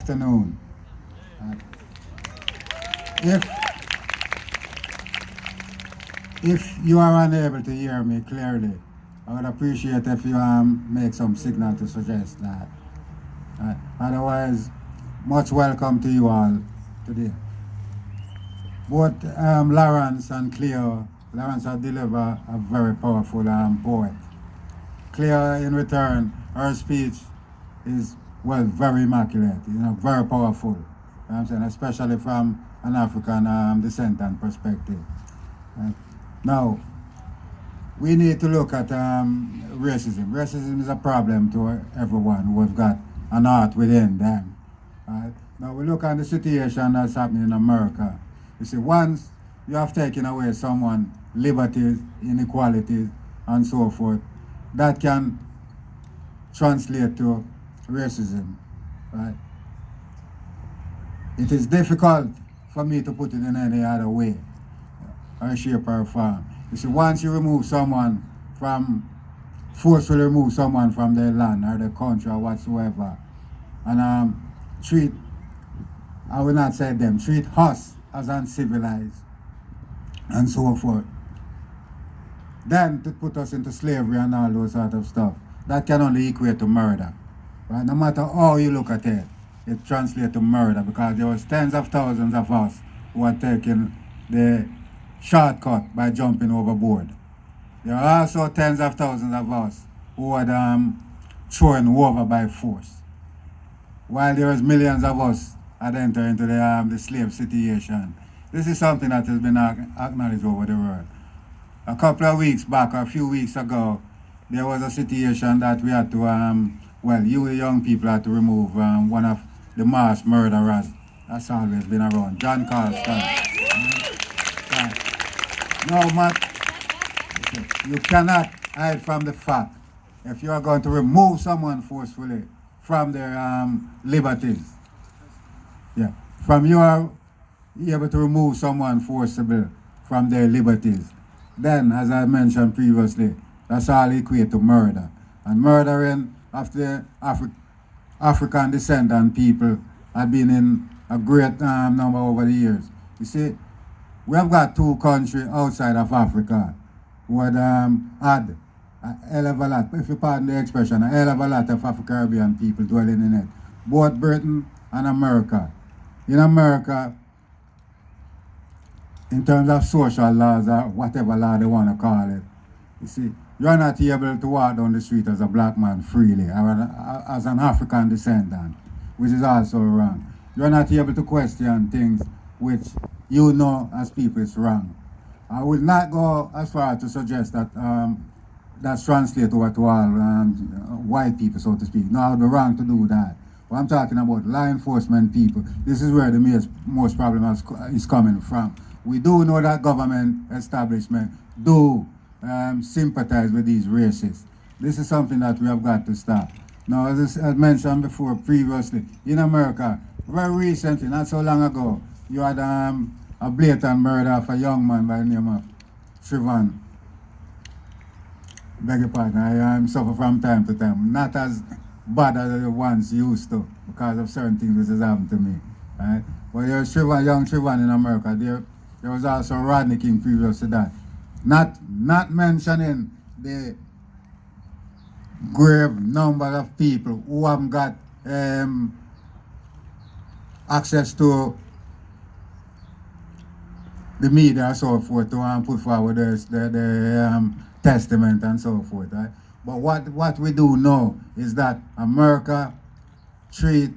afternoon. Uh, if if you are unable to hear me clearly, I would appreciate if you make some signal to suggest that. Otherwise, much welcome to you all today. Both Lawrence and Cleo, Lawrence has delivered a very powerful poet. Cleo, in return, her speech is, well, very immaculate, very powerful. You know what I'm saying, especially from an African descendant perspective. Now, we need to look at racism. Racism is a problem to everyone who have got an art within them. Right? Now, we look at the situation that's happening in America. You see, once you have taken away someone's liberties, inequalities, and so forth, that can translate to racism. Right? It is difficult for me to put it in any other way, or shape or form. You see, once you forcefully remove someone from their land or their country or whatsoever, and treat, I will not say them, treat us as uncivilized and so forth, then to put us into slavery and all those sort of stuff, that can only equate to murder. Right? No matter how you look at it, it translates to murder, because there was tens of thousands of us who had taken the shortcut by jumping overboard. There are also tens of thousands of us who had thrown over by force. While there was millions of us had entered into the slave situation. This is something that has been acknowledged over the world. A couple of weeks back, or a few weeks ago, there was a situation that we had to, you young people had to remove one of the mass murderers that's always been around, John Carlson. No, Matt, you cannot hide from the fact, if you are going to remove someone forcefully from their liberties, from you are able to remove someone forcibly from their liberties, then, as I mentioned previously, that's all equate to murder. And murdering of the African descendant people have been in a great number over the years. You see, we have got two countries outside of Africa who had had a hell of a lot, if you pardon the expression, a hell of a lot of Afro-Caribbean people dwelling in it. Both Britain and America. In America, in terms of social laws or whatever law they want to call it, you see, you're not able to walk down the street as a black man freely, or as an African descendant, which is also wrong. You're not able to question things which you know as people is wrong. I will not go as far to suggest that that's translated over to all white people, so to speak. No, I would be wrong to do that. But I'm talking about law enforcement people. This is where the most problem is coming from. We do know that government establishment do sympathize with these racists. This is something that we have got to stop. Now, as I mentioned before previously, in America, very recently, not so long ago, you had a blatant murder of a young man by the name of Trayvon. Beg your pardon, I suffer from time to time. Not as bad as I once used to, because of certain things which has happened to me. Right? But there's young Trayvon in America. There was also Rodney King previous to that. Not mentioning the grave number of people who haven't got access to the media and so forth to put forward the testament and so forth. Right? But what we do know is that America treat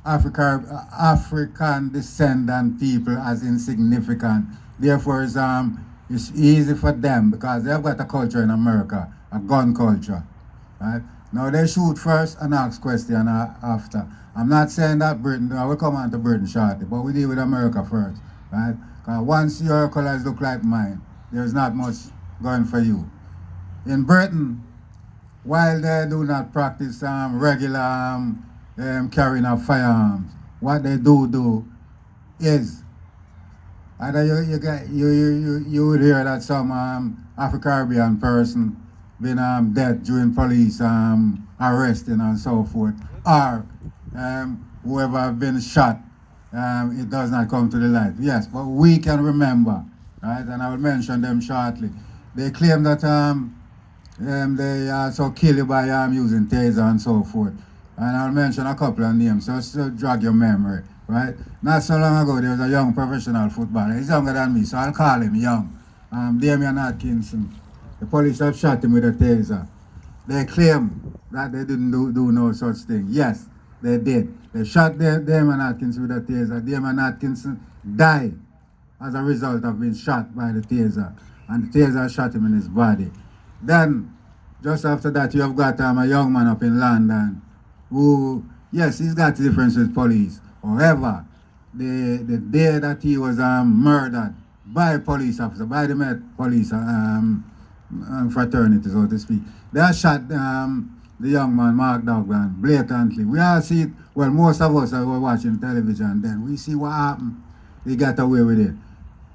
African descendant people as insignificant. Therefore, it's easy for them, because they've got a culture in America, a gun culture. Right? Now they shoot first and ask question after. I'm not saying that Britain, I will come on to Britain shortly, but we deal with America first. Right? Because once your colors look like mine, there's not much going for you. In Britain, while they do not practice regular carrying of firearms, what they do is either you would hear that some Afro-Caribbean person been dead during police arresting and so forth, or whoever have been shot, it does not come to the light. Yes, but we can remember, right? And I will mention them shortly. They claim that they also kill you by using taser and so forth. And I'll mention a couple of names just to jog your memory, right? Not so long ago, there was a young professional footballer. He's younger than me, so I'll call him young. Damian Atkinson. The police have shot him with a taser. They claim that they didn't do no such thing. Yes, they did. They shot Damian Atkinson with a taser. Damian Atkinson died as a result of being shot by the taser. And the taser shot him in his body. Then, just after that, you have got a young man up in London who, yes, he's got difference with police. However, the day that he was murdered by a police officer, by the Met Police fraternity, so to speak, they shot the young man, Mark Doglan, blatantly. We all see it, well, most of us were watching television then. We see what happened. He got away with it.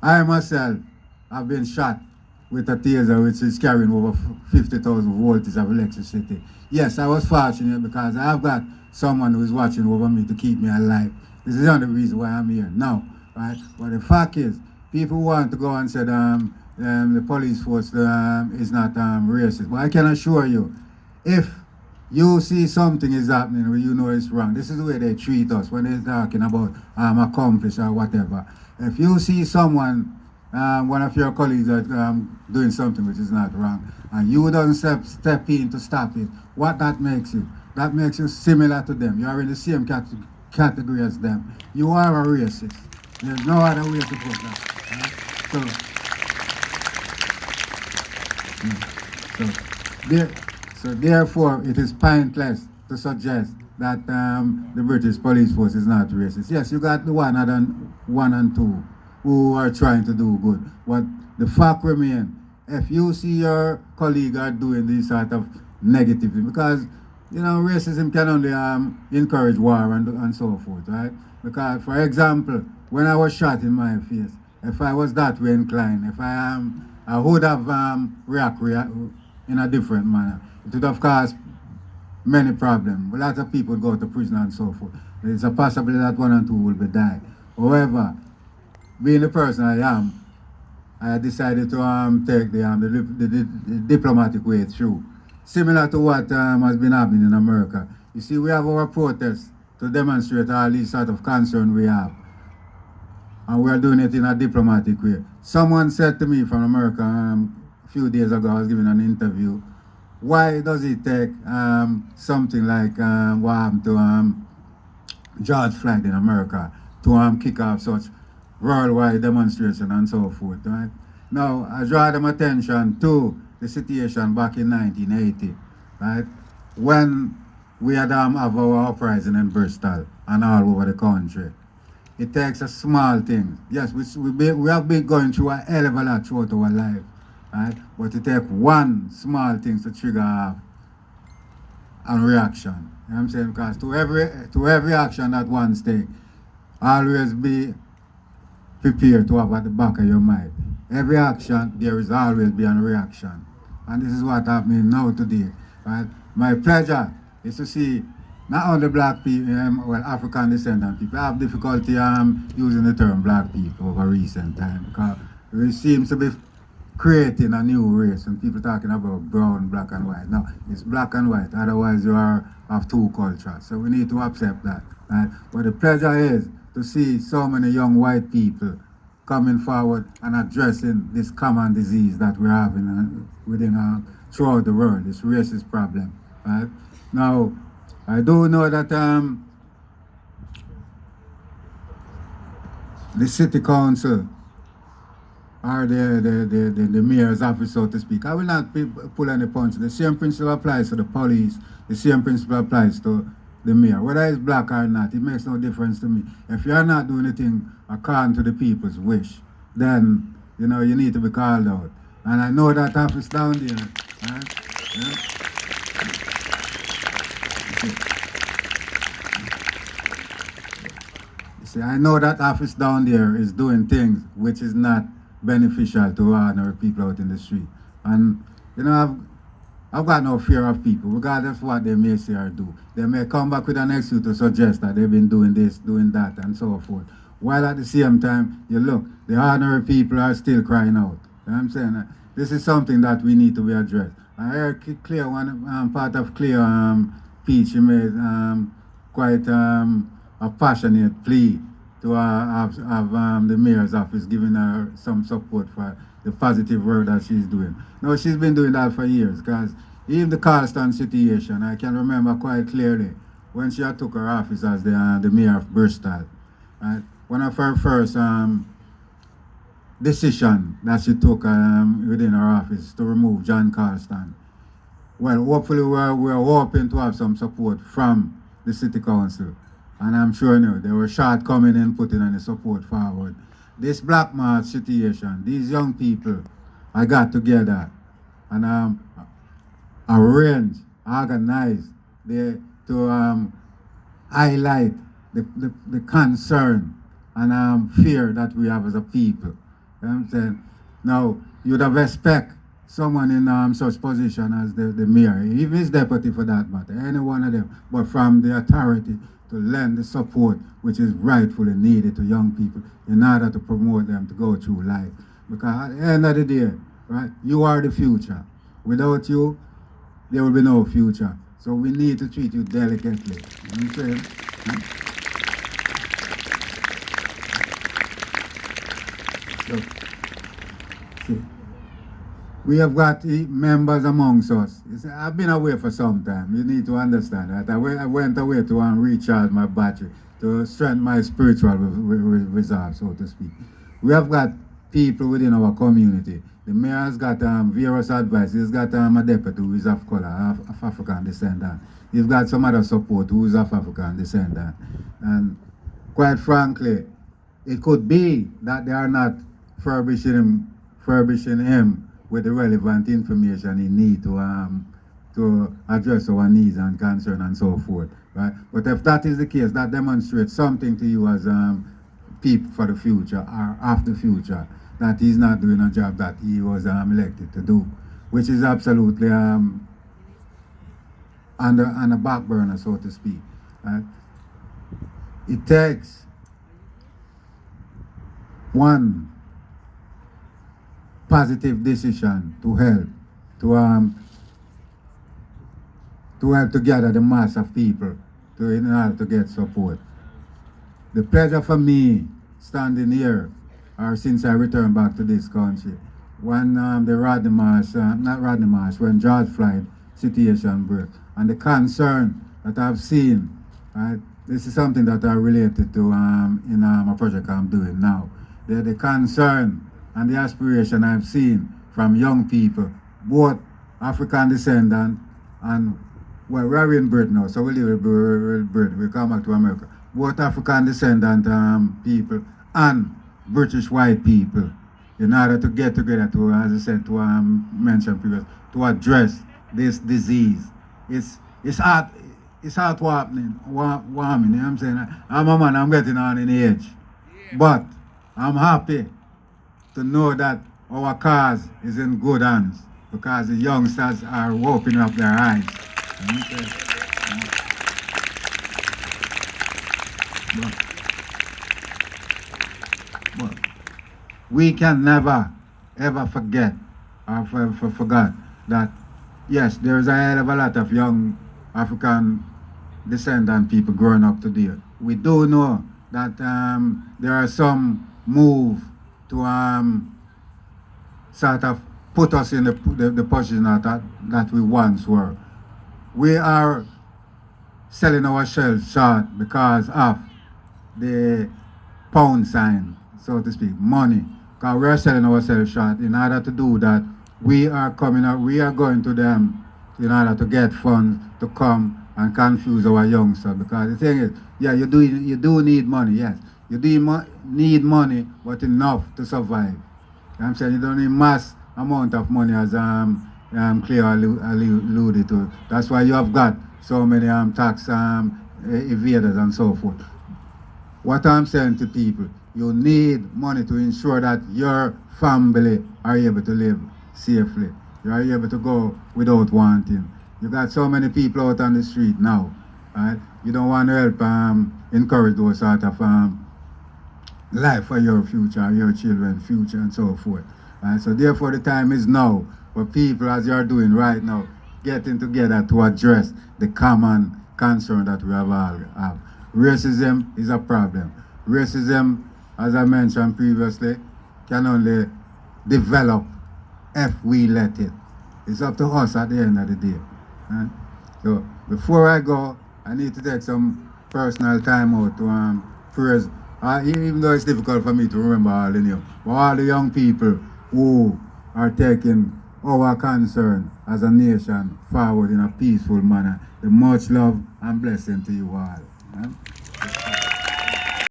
I myself have been shot with a taser which is carrying over 50,000 volts of electricity. Yes, I was fortunate because I've got someone who is watching over me to keep me alive. This is the only reason why I'm here now, right? But the fact is, people want to go and say the police force is not racist. But I can assure you, if you see something is happening where you know it's wrong, this is the way they treat us when they're talking about accomplish or whatever. If you see someone, one of your colleagues that doing something which is not wrong, and you don't step in to stop it, what that makes you? That makes you similar to them. You are in the same category as them. You are a racist. There's no other way to put that. So therefore, it is pointless to suggest that the British police force is not racist. Yes, you got the one and two who are trying to do good. But the fact remains, if you see your colleague are doing this sort of negativity, because racism can only encourage war and so forth, right? Because, for example, when I was shot in my face, if I was that way inclined, if I would have react in a different manner. It would have caused many problems. A lot of people go to prison and so forth. There's a possibility that one and two will be died. However, being the person I am, I decided to take the diplomatic way through. Similar to what has been happening in America. You see, we have our protests to demonstrate all these sort of concern we have. And we are doing it in a diplomatic way. Someone said to me from America a few days ago, I was giving an interview, why does it take something like what happened to George Floyd in America to kick off such worldwide demonstration and so forth, right? Now, I draw them attention to the situation back in 1980, right? When we had have our uprising in Bristol and all over the country. It takes a small thing. Yes, we have been going through a hell of a lot throughout our life, right? But it takes one small thing to trigger a reaction. You know what I'm saying? Because to every action that one takes, always be prepared to have at the back of your mind. Every action, there is always be a reaction. And this is what happening now today, right? My pleasure is to see not only black people, African descendant people. I have difficulty using the term black people over recent time because it seems to be creating a new race and people talking about brown, black and white. No, it's black and white, otherwise you have two cultures. So we need to accept that. Right? But the pleasure is to see so many young white people coming forward and addressing this common disease that we're having throughout the world, this racist problem. Right? Now, I do know that the city council or the mayor's office, so to speak, I will not pull any punch. The same principle applies to the police, the same principle applies to the mayor. Whether it's black or not, it makes no difference to me. If you're not doing anything according to the people's wish, then, you need to be called out. And I know that office down there, right? Yeah? See, I know that office down there is doing things which is not beneficial to ordinary people out in the street. And, I've got no fear of people, regardless of what they may say or do. They may come back with an excuse to suggest that they've been doing this, doing that, and so forth. While at the same time, you look, the ordinary people are still crying out. You know what I'm saying? This is something that we need to be addressed. I heard Clear, one part of Clear speech, he made quite a passionate plea to have the mayor's office giving her some support for the positive work that she's doing. No, she's been doing that for years, because even the Carlston situation, I can remember quite clearly when she had took her office as the mayor of Bristol. Right? One of her first decision that she took within her office to remove John Carlston. Well, hopefully we're hoping to have some support from the city council. And I'm sure they were shortcoming in putting any support forward. This Black March situation, these young people, I got together and arranged, organized to highlight the concern and fear that we have as a people. You know what I'm saying? Now, you'd have expect someone in such position as the mayor, even his deputy for that matter, any one of them, but from the authority to lend the support which is rightfully needed to young people in order to promote them to go through life. Because at the end of the day, right, you are the future. Without you, there will be no future. So we need to treat you delicately. You know what I'm saying? So, see, we have got members amongst us. I've been away for some time. You need to understand that. I went away to recharge my battery, to strengthen my spiritual reserve, so to speak. We have got people within our community. The mayor has got various advice. He's got a deputy who is of color, of African descendant. He's got some other support who is of African descendant. And quite frankly, it could be that they are not furbishing him with the relevant information he needs to address our needs and concern and so forth, right? But if that is the case, that demonstrates something to you as people for the future or of the future, that he's not doing a job that he was elected to do, which is absolutely on the back burner, so to speak. Right? It takes one positive decision to help to gather the mass of people in order to get support. The pleasure for me standing here, or since I returned back to this country, when the Rodney Marsh, not Rodney Marsh, when George Floyd situation broke, and the concern that I've seen, right? This is something that I related to in a project I'm doing now. The concern and the aspiration I've seen from young people, both African descendant and, well, we're in Britain now, so we live in Britain, we come back to America. Both African descendant people and British white people, in order to get together to, as I said, to mention previous, to address this disease. It's heartwarming, you know what I'm saying? I'm a man, I'm getting on in age, but I'm happy to know that our cause is in good hands, because the youngsters are opening up their eyes. But we can never, ever forget or forget that, yes, there is a hell of a lot of young African descendant people growing up today. We do know that there are some move to sort of put us in the position that we once were. We are selling ourselves short because of the pound sign, so to speak, money. Because we are selling ourselves short. In order to do that, we are going to them in order to get funds to come and confuse our youngsters. Because the thing is, yeah, you do need money, yes. You do need money, but enough to survive. You know what I'm saying? You don't need mass amount of money, as Cleo alluded to. That's why you have got so many tax evaders and so forth. What I'm saying to people, you need money to ensure that your family are able to live safely. you are able to go without wanting. You got so many people out on the street now, right? You don't want to help encourage those sort of life for your future, your children's future, and so forth. Right? So therefore, the time is now for people, as you are doing right now, getting together to address the common concern that we have all have. Racism is a problem. Racism, as I mentioned previously, can only develop if we let it. It's up to us at the end of the day. Right? So before I go, I need to take some personal time out to praise. Even though it's difficult for me to remember all the names, but all the young people who are taking our concern as a nation forward in a peaceful manner. The much love and blessing to you all. Right?